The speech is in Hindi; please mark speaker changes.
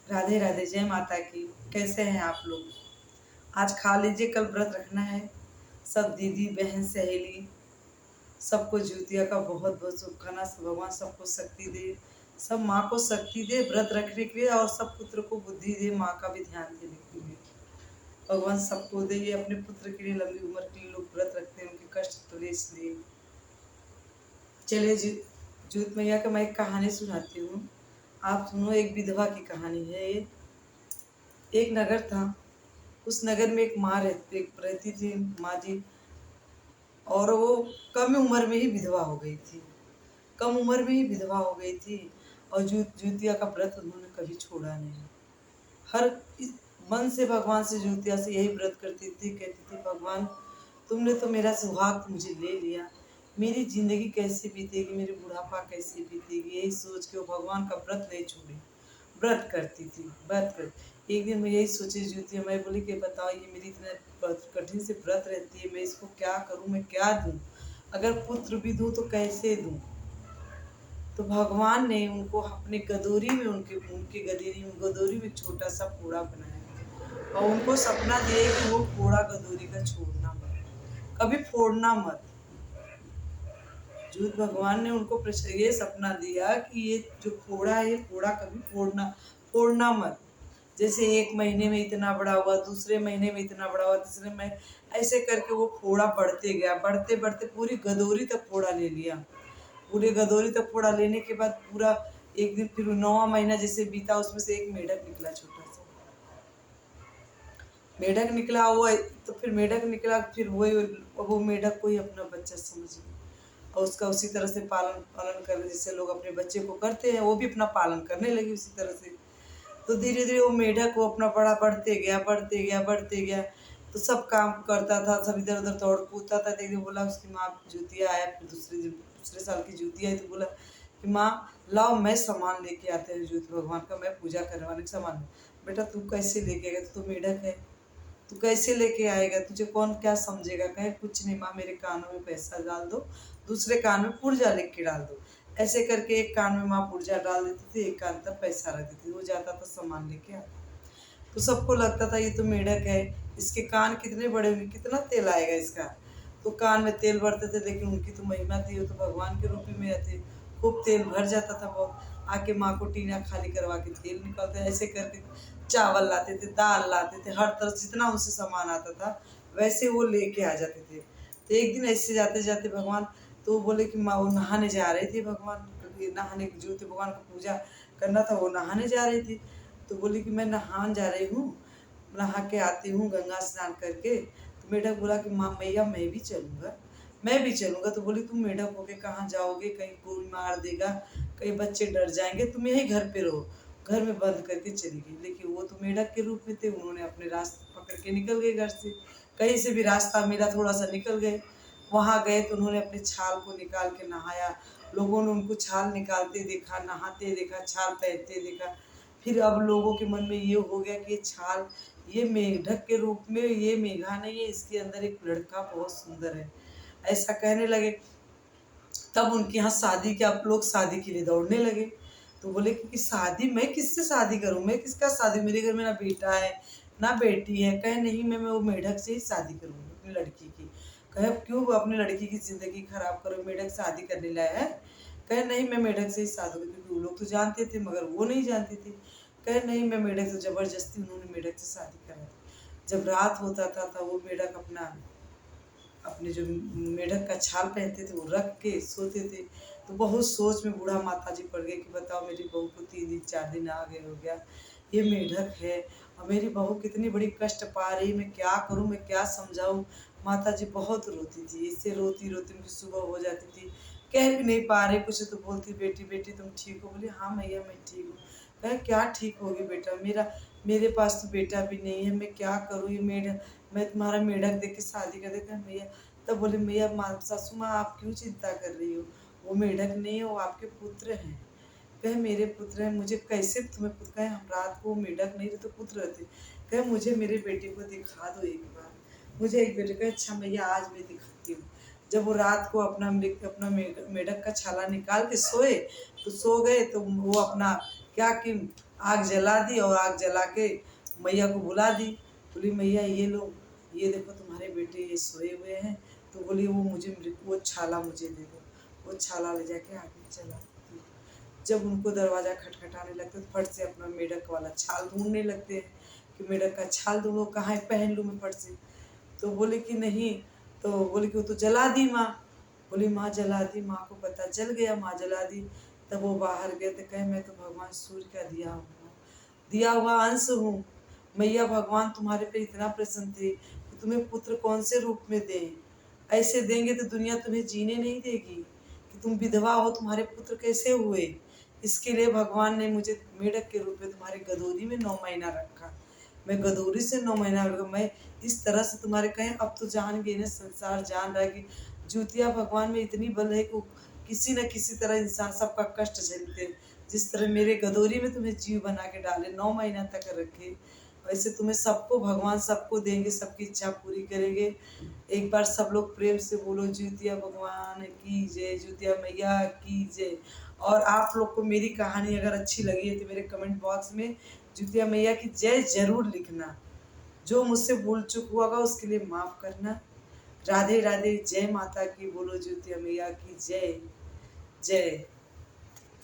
Speaker 1: राधे राधे, जय माता की। कैसे हैं आप लोग? आज खा लीजिए, कल व्रत रखना है। सब दीदी बहन सहेली सबको ज्योतिया का बहुत बहुत शुभकामना। सब भगवान सबको शक्ति दे, सब माँ को शक्ति दे व्रत रखने के लिए, और सब पुत्र को बुद्धि दे, माँ का भी ध्यान देने के लिए भगवान सबको दे। ये अपने पुत्र के लिए, लंबी उम्र के लिए लोग व्रत रखते हैं, उनके कष्ट टले इसलिए। चलिए ज्योत मैया का मैं एक कहानी सुनाती हूँ, आप सुनो। एक विधवा की कहानी है ये। एक नगर था, उस नगर में एक माँ रहती थी, माँ जी। और वो कम उम्र में ही विधवा हो गई थी, कम उम्र में ही विधवा हो गई थी। और जूतिया का व्रत उन्होंने कभी छोड़ा नहीं। हर मन से भगवान से, जूतिया से यही व्रत करती थी, कहती थी भगवान तुमने तो मेरा सुहाग मुझे ले लिया, मेरी जिंदगी कैसे बीतेगी, मेरी बुढ़ापा कैसे बीतेगी, यही सोच के वो भगवान का व्रत नहीं छोड़ी, व्रत करती थी, व्रत कर। एक दिन मैं यही सोची ज्योति, मैं बोली कि बताओ ये मेरी इतना कठिन से व्रत रहती है, मैं इसको क्या करूं, मैं क्या दूं, अगर पुत्र भी दूं तो कैसे दूं। तो भगवान ने उनको अपने गदोरी में, उनके उनके गदोरी में छोटा सा फोड़ा बनाया, और उनको सपना दिया कि वो फोड़ा गदोरी का छोड़ना मत, कभी फोड़ना मत। जो भगवान ने उनको ये सपना दिया कि ये जो फोड़ा है, ये फोड़ा कभी फोड़ना मत। जैसे एक महीने में इतना बड़ा हुआ, दूसरे महीने में इतना बड़ा हुआ, तीसरे में ऐसे करके वो फोड़ा बढ़ते गया, बढ़ते बढ़ते पूरी गदोरी तक फोड़ा ले लिया। पूरे गदोरी तक फोड़ा लेने के बाद पूरा एक दिन, फिर 9वां महीना जैसे बीता, उसमें से एक मेढक निकला, छोटा सा मेढक निकला। वो तो फिर मेढक निकला, फिर वो मेढक को ही अपना बच्चा समझ गया, और उसका उसी तरह से पालन पालन कर, जैसे लोग अपने बच्चे को करते हैं, वो भी अपना पालन करने लगी उसी तरह से। तो धीरे धीरे वो मेढक वो अपना बड़ा बढ़ते गया, बढ़ते गया, बढ़ते गया। तो सब काम करता था, सब इधर उधर दौड़ कूदता था। एक दिन बोला, उसकी माँ जूतिया आया, फिर दूसरे साल की जूती आई, तो बोला कि माँ लाओ मैं सामान लेके आते हैं, ज्योति भगवान का मैं पूजा करने वाले सामान। बेटा तू कैसे लेके आएगा, तू मेढक है, तू कैसे लेके आएगा, तुझे कौन क्या समझेगा। कहे कुछ नहीं माँ, मेरे कानों में पैसा डाल दो, दूसरे कान में पुर्जा लेके डाल दो। ऐसे करके एक कान में माँ पुर्जा डाल देती थी, एक कान तक पैसा रख देती थी, वो जाता था सामान लेके आता। तो सबको लगता था ये तो मेढक है, इसके कान कितने बड़े होंगे, कितना तेल आएगा इसका। तो कान में तेल भरते थे, लेकिन उनकी तो महिमा थी, वो तो भगवान के रूप में थे, खूब तेल भर जाता था बहुत। आके माँ को टीना खाली करवा के तेल निकालते, ऐसे करके चावल लाते थे, दाल लाते थे, हर तरह जितना उनसे सामान आता था वैसे वो लेके आ जाते थे। तो एक दिन ऐसे जाते जाते भगवान, तो वो बोले कि माँ, वो नहाने जा रहे थे भगवान, क्योंकि नहाने की ज्योति भगवान का पूजा करना था, वो नहाने जा रही थी। तो बोली कि मैं नहान जा रही हूँ, नहा के आती हूँ गंगा स्नान करके। तो मेढक बोला कि माँ मैया मैं भी चलूँगा, मैं भी चलूँगा। तो बोली तुम मेढक होके कहाँ जाओगे, कहीं कोई मार देगा, कहीं बच्चे डर जाएंगे, तुम यही घर पे रहो। घर में बंद करके चली गई। लेकिन वो तो मेढक के रूप में थे, उन्होंने अपने रास्ते पकड़ के निकल गए घर से, कहीं से भी रास्ता मिला थोड़ा सा निकल गए। वहाँ गए तो उन्होंने अपने छाल को निकाल के नहाया, लोगों ने उनको छाल निकालते देखा, नहाते देखा, छाल पहनते देखा। फिर अब लोगों के मन में ये हो गया कि ये छाल, ये मेढक के रूप में, ये मेघा नहीं है, इसके अंदर एक लड़का बहुत सुंदर है, ऐसा कहने लगे। तब उनके यहाँ शादी के, आप लोग शादी के लिए दौड़ने लगे। तो बोले कि शादी, मैं किससे शादी करूं, मैं किसका शादी, मेरे घर में ना बेटा है ना बेटी है। कहे नहीं, मैं वो मेढक से ही शादी करूंगी अपनी लड़की की। कहे क्यों अपनी लड़की की जिंदगी खराब करो, मेढक शादी करने लाया है। कहे नहीं, मैं मेढक से ही शादी करूँगी, क्योंकि वो लोग तो जानते थे मगर वो नहीं जानती थी। कहे नहीं, मैं मेढक से, जबरदस्ती उन्होंने मेढक से शादी करा दी। जब रात होता था वो मेढक अपना, अपने जो मेढक का छाल पहनते थे वो रख के सोते थे। तो बहुत सोच में बूढ़ा माता जी पड़ गए कि बताओ मेरी बहू को 3 दिन 4 दिन आगे हो गया, ये मेढक है, और मेरी बहू कितनी बड़ी कष्ट पा रही, मैं क्या करूं, मैं क्या समझाऊं। माता जी बहुत रोती थी, इससे रोती रोती उनकी सुबह हो जाती थी, कह भी नहीं पा रही कुछ। तो बोलती बेटी बेटी तुम ठीक हो। बोली हाँ मैया मैं ठीक हूँ। कहे क्या ठीक होगी बेटा, मेरे पास तो बेटा भी नहीं है, मैं क्या करूँ, ये मेढक, मैं तुम्हारा मेढक देख के शादी कर देता मैया। तब बोले मैया, सासू माँ आप क्यों चिंता कर रही हो, वो मेढक नहीं है, वो आपके पुत्र हैं। कहे मेरे पुत्र हैं, मुझे कैसे तुम्हें पुत्र। कहे हम रात को मेढक नहीं रहे तो पुत्र रहते। कहे मुझे मेरे बेटे को दिखा दो एक बार, मुझे एक बेटे। कहे अच्छा मैया आज मैं दिखाती हूँ। जब वो रात को अपना मेढक का छाला निकाल के सोए, तो सो गए, तो वो अपना क्या कि आग जला दी और आग जला के मैया को बुला दी। बोली मैया ये लो, ये देखो तुम्हारे बेटे ये सोए हुए हैं। तो बोली वो छाला मुझे दे दो। वो छाला ले जाके आगे जला दी। जब उनको दरवाज़ा खटखटाने लगते तो फट से अपना मेढक वाला छाल ढूंढने लगते हैं कि मेढक का छाल ढूंढो, कहाँ है, पहन लूँ मैं फट से। तो बोले कि नहीं, तो बोले कि वो तो जला दी माँ। बोली माँ जला दी, माँ को पता चल गया, माँ जला दी। तब वो बाहर गए तो कहे मैं तो भगवान सूर्य का दिया हुआ अंश हूँ। मैया भगवान तुम्हारे पे इतना प्रसन्न थे कि तुम्हें पुत्र कौन से रूप में दें। ऐसे देंगे तो दुनिया तुम्हें जीने नहीं देगी कि तुम विधवा हो, तुम्हारे पुत्र कैसे हुए। इसके लिए भगवान ने मुझे मेढक के रूप में तुम्हारे गदोरी में 9 महीना रखा। मैं गदोरी से 9 महीना रखा। मैं इस तरह से तुम्हारे कहें, अब तो जान गए ना, संसार जान रहा है कि जुतिया भगवान में इतनी बल है कि किसी न किसी तरह इंसान सबका कष्ट झेलते हैं। जिस तरह मेरे गदोरी में तुम्हें जीव बना के डाले, 9 महीना तक रखे, वैसे तुम्हें सबको भगवान सबको देंगे, सबकी इच्छा पूरी करेंगे। एक बार सब लोग प्रेम से बोलो जुतिया भगवान की जय, जुतिया मैया की जय। और आप लोग को मेरी कहानी अगर अच्छी लगी है तो मेरे कमेंट बॉक्स में जुतिया मैया की जय जरूर लिखना। जो मुझसे भूल चूक हुआ होगा उसके लिए माफ़ करना। राधे राधे, जय माता की, बोलो जुतिया मैया की जय जय।